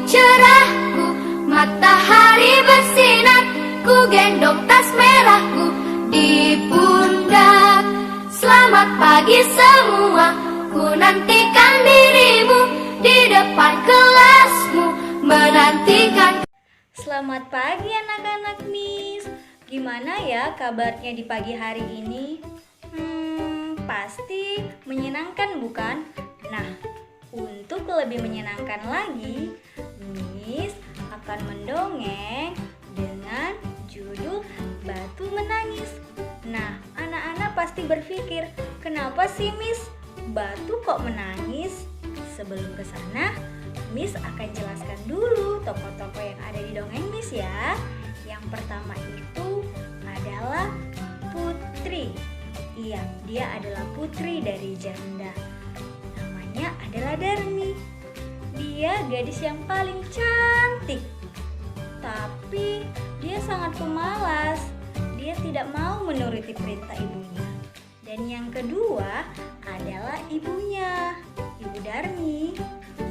cerahku, matahari bersinar, ku gendong tas merahku di pundak. Selamat pagi semua, ku nantikan dirimu di depan kelasmu, menantikan. Selamat pagi anak-anak Miss. Gimana ya kabarnya di pagi hari ini? Pasti menyenangkan bukan? Nah, untuk lebih menyenangkan lagi, Miss akan mendongeng dengan judul Batu Menangis. Nah, anak-anak pasti berpikir, kenapa sih Miss batu kok menangis? Sebelum ke sana, Miss akan jelaskan dulu tokoh-tokoh yang ada di dongeng Miss ya. Yang pertama itu adalah Putri. Iya, dia adalah putri dari janda. Namanya adalah Darmi. Dia gadis yang paling cantik. Tapi dia sangat pemalas. Dia tidak mau menuruti perintah ibunya. Dan yang kedua adalah ibunya, Ibu Darmi.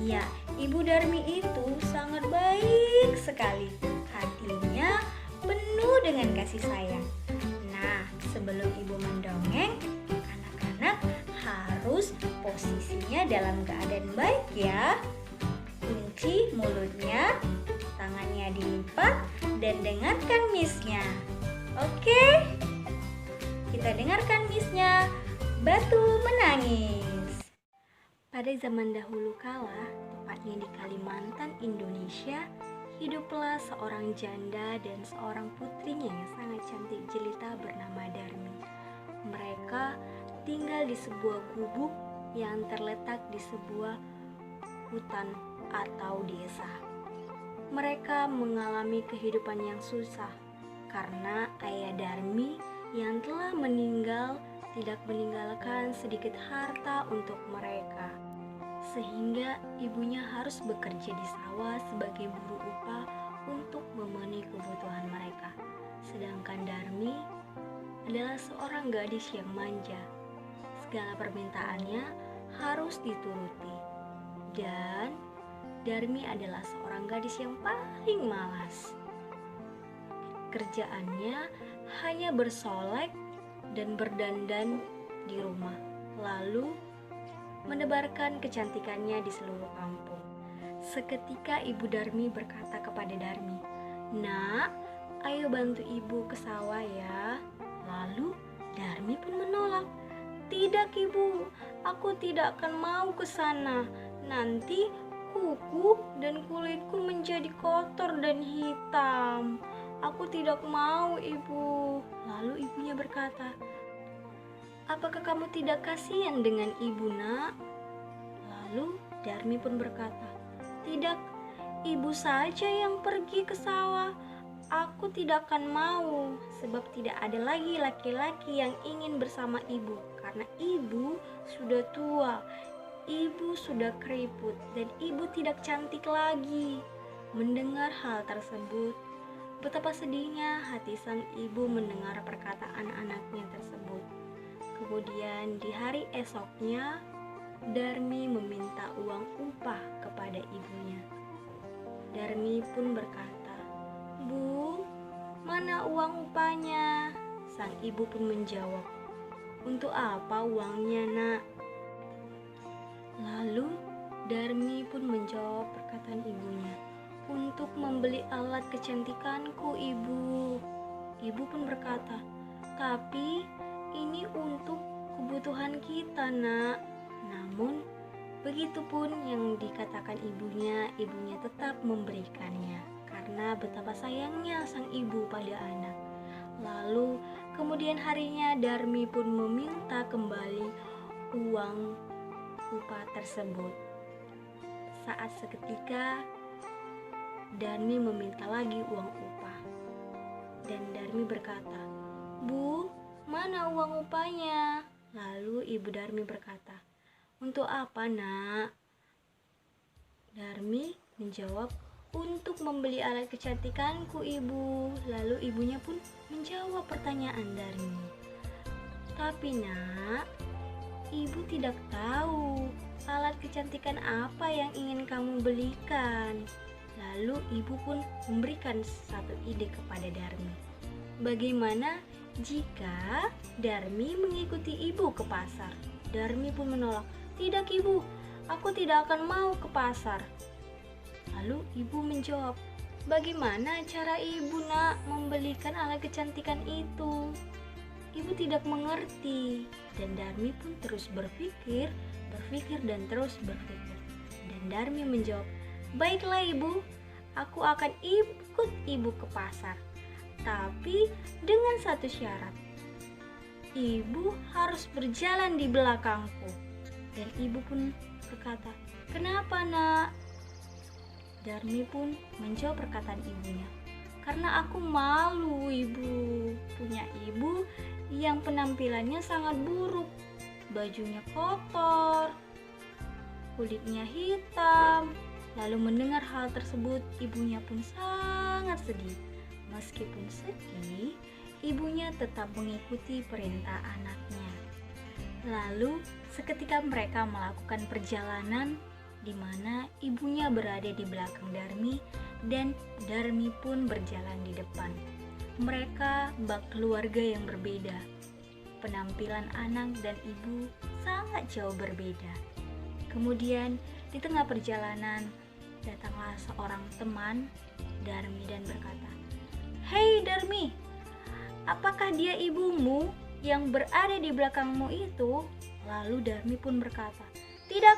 Iya, Ibu Darmi itu sangat baik sekali. Hatinya penuh dengan kasih sayang. Nah, sebelum ibu mendongeng, anak-anak harus posisinya dalam keadaan baik ya. Kunci mulutnya, tangannya dilipat, dan dengarkan Miss-nya. Oke? Kita dengarkan Miss-nya. Batu Menangis. Pada zaman dahulu kala, tepatnya di Kalimantan, Indonesia, hiduplah seorang janda dan seorang putrinya yang sangat cantik jelita bernama Darmi. Mereka tinggal di sebuah gubuk yang terletak di sebuah hutan atau desa. Mereka mengalami kehidupan yang susah karena ayah Darmi yang telah meninggal tidak meninggalkan sedikit harta untuk mereka. Sehingga ibunya harus bekerja di sawah sebagai buruh upah untuk memenuhi kebutuhan mereka. Sedangkan Darmi adalah seorang gadis yang manja. Segala permintaannya harus dituruti. Dan Darmi adalah seorang gadis yang paling malas. Kerjaannya hanya bersolek dan berdandan di rumah. Lalu menebarkan kecantikannya di seluruh kampung. Seketika Ibu Darmi berkata kepada Darmi, "Nak, ayo bantu ibu ke sawah ya." Lalu Darmi pun menolak. "Tidak ibu, aku tidak akan mau ke sana. Nanti kuku dan kulitku menjadi kotor dan hitam. Aku tidak mau ibu." Lalu ibunya berkata, "Apakah kamu tidak kasihan dengan ibu nak?" Lalu Darmi pun berkata, "Tidak, ibu saja yang pergi ke sawah. Aku tidak akan mau, sebab tidak ada lagi laki-laki yang ingin bersama ibu. Karena ibu sudah tua, ibu sudah keriput, dan ibu tidak cantik lagi." Mendengar hal tersebut, betapa sedihnya hati sang ibu mendengar perkataan anaknya tersebut. Kemudian di hari esoknya, Darmi meminta uang upah kepada ibunya. Darmi pun berkata, "Bu, mana uang upahnya?" Sang ibu pun menjawab, "Untuk apa uangnya nak?" Lalu Darmi pun menjawab perkataan ibunya, "Untuk membeli alat kecantikanku ibu." Ibu pun berkata, "Tapi ini untuk kebutuhan kita nak." Namun begitupun yang dikatakan ibunya tetap memberikannya karena betapa sayangnya sang ibu pada anak. Lalu kemudian harinya Darmi pun meminta kembali uang upah tersebut. Saat seketika Darmi meminta lagi uang upah. Dan Darmi berkata, "Bu, mana uang upahnya?" Lalu Ibu Darmi berkata, "Untuk apa nak?" Darmi menjawab, "Untuk membeli alat kecantikanku ibu." Lalu ibunya pun menjawab pertanyaan Darmi, "Tapi nak, ibu tidak tahu alat kecantikan apa yang ingin kamu belikan." Lalu ibu pun memberikan satu ide kepada Darmi. Bagaimana jika Darmi mengikuti ibu ke pasar? Darmi pun menolak. Tidak ibu, aku tidak akan mau ke pasar. Lalu ibu menjawab, bagaimana cara ibu nak membelikan alat kecantikan itu? Ibu tidak mengerti. Dan Darmi pun terus berpikir dan terus berpikir. Dan Darmi menjawab, baiklah ibu, aku akan ikut ibu ke pasar. Tapi dengan satu syarat, ibu harus berjalan di belakangku. Dan ibu pun berkata, kenapa nak? Darmi pun menjawab perkataan ibunya, karena aku malu ibu, punya ibu yang penampilannya sangat buruk, bajunya kotor, kulitnya hitam. Lalu mendengar hal tersebut, ibunya pun sangat sedih. Meskipun sedih, ibunya tetap mengikuti perintah anaknya. Lalu seketika mereka melakukan perjalanan di mana ibunya berada di belakang Darmi dan Darmi pun berjalan di depan. Mereka bak keluarga yang berbeda. Penampilan anak dan ibu sangat jauh berbeda. Kemudian di tengah perjalanan datanglah seorang teman Darmi dan berkata, hei Darmi, apakah dia ibumu yang berada di belakangmu itu? Lalu Darmi pun berkata, tidak,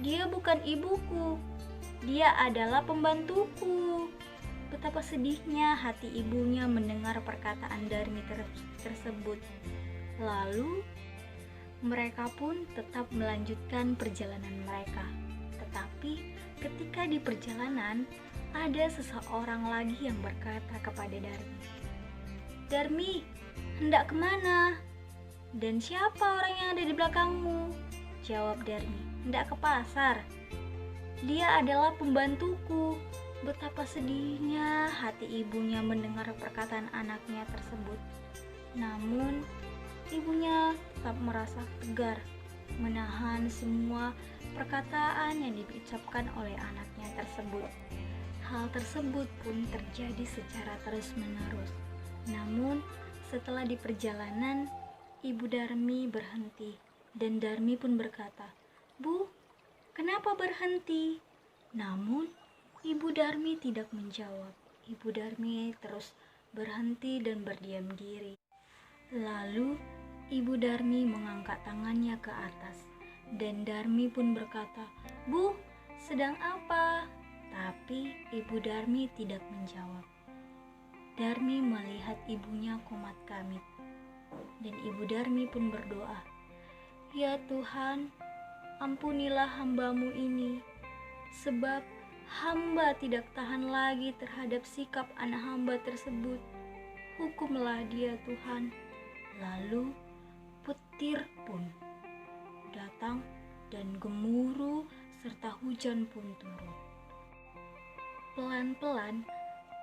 dia bukan ibuku, dia adalah pembantuku. Betapa sedihnya hati ibunya mendengar perkataan Darmi tersebut. Lalu mereka pun tetap melanjutkan perjalanan mereka. Tetapi ketika di perjalanan ada seseorang lagi yang berkata kepada Darmi, Darmi, hendak kemana? Dan siapa orang yang ada di belakangmu? Jawab Darmi, hendak ke pasar. Dia adalah pembantuku. Betapa sedihnya hati ibunya mendengar perkataan anaknya tersebut. Namun ibunya tetap merasa tegar, menahan semua perkataan yang diucapkan oleh anaknya tersebut. Hal tersebut pun terjadi secara terus-menerus. Namun setelah di perjalanan, ibu Darmi berhenti dan Darmi pun berkata, Bu, kenapa berhenti? Namun ibu Darmi tidak menjawab. Ibu Darmi terus berhenti dan berdiam diri. Lalu ibu Darmi mengangkat tangannya ke atas dan Darmi pun berkata, Bu, sedang apa? Tapi ibu Darmi tidak menjawab. Darmi melihat ibunya komat kamit dan ibu Darmi pun berdoa, ya Tuhan, ampunilah hambamu ini, sebab hamba tidak tahan lagi terhadap sikap anak hamba tersebut. Hukumlah dia Tuhan. Lalu petir pun datang dan gemuruh serta hujan pun turun. Pelan-pelan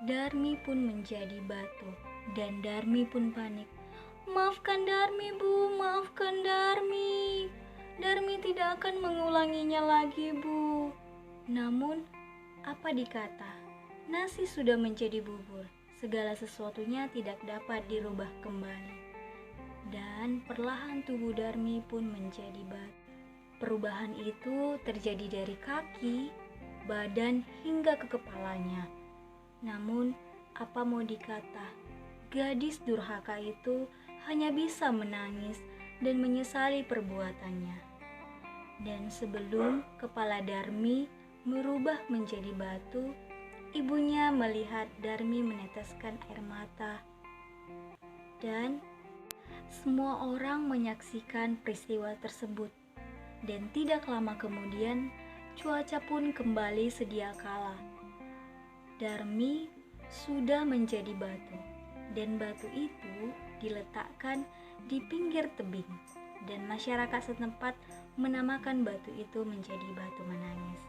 Darmi pun menjadi batu dan Darmi pun panik. Maafkan Darmi Bu, maafkan Darmi. Darmi tidak akan mengulanginya lagi Bu. Namun apa dikata, nasi sudah menjadi bubur, segala sesuatunya tidak dapat dirubah kembali. Dan perlahan tubuh Darmi pun menjadi batu. Perubahan itu terjadi dari kaki, badan hingga ke kepalanya. Namun apa mau dikata, gadis durhaka itu hanya bisa menangis dan menyesali perbuatannya. Dan sebelum kepala Darmi berubah menjadi batu, ibunya melihat Darmi meneteskan air mata. Dan semua orang menyaksikan peristiwa tersebut. Dan tidak lama kemudian, cuaca pun kembali sedia kala. Darmi sudah menjadi batu, dan batu itu diletakkan di pinggir tebing, dan masyarakat setempat menamakan batu itu menjadi batu menangis.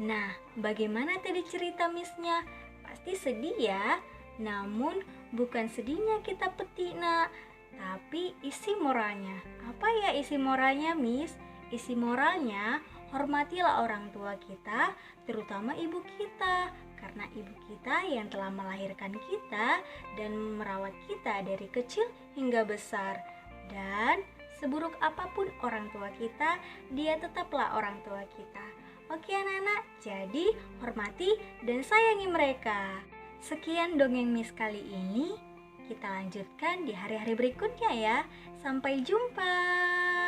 Nah, bagaimana tadi cerita Miss-nya? Pasti sedih ya. Namun bukan sedihnya kita petik nak, tapi isi moralnya. Apa ya isi moralnya Miss? Isi moralnya, hormatilah orang tua kita, terutama ibu kita, karena ibu kita yang telah melahirkan kita dan merawat kita dari kecil hingga besar. Dan seburuk apapun orang tua kita, dia tetaplah orang tua kita. Oke anak-anak, jadi hormati dan sayangi mereka. Sekian dongeng Miss kali ini. Kita lanjutkan di hari-hari berikutnya ya. Sampai jumpa.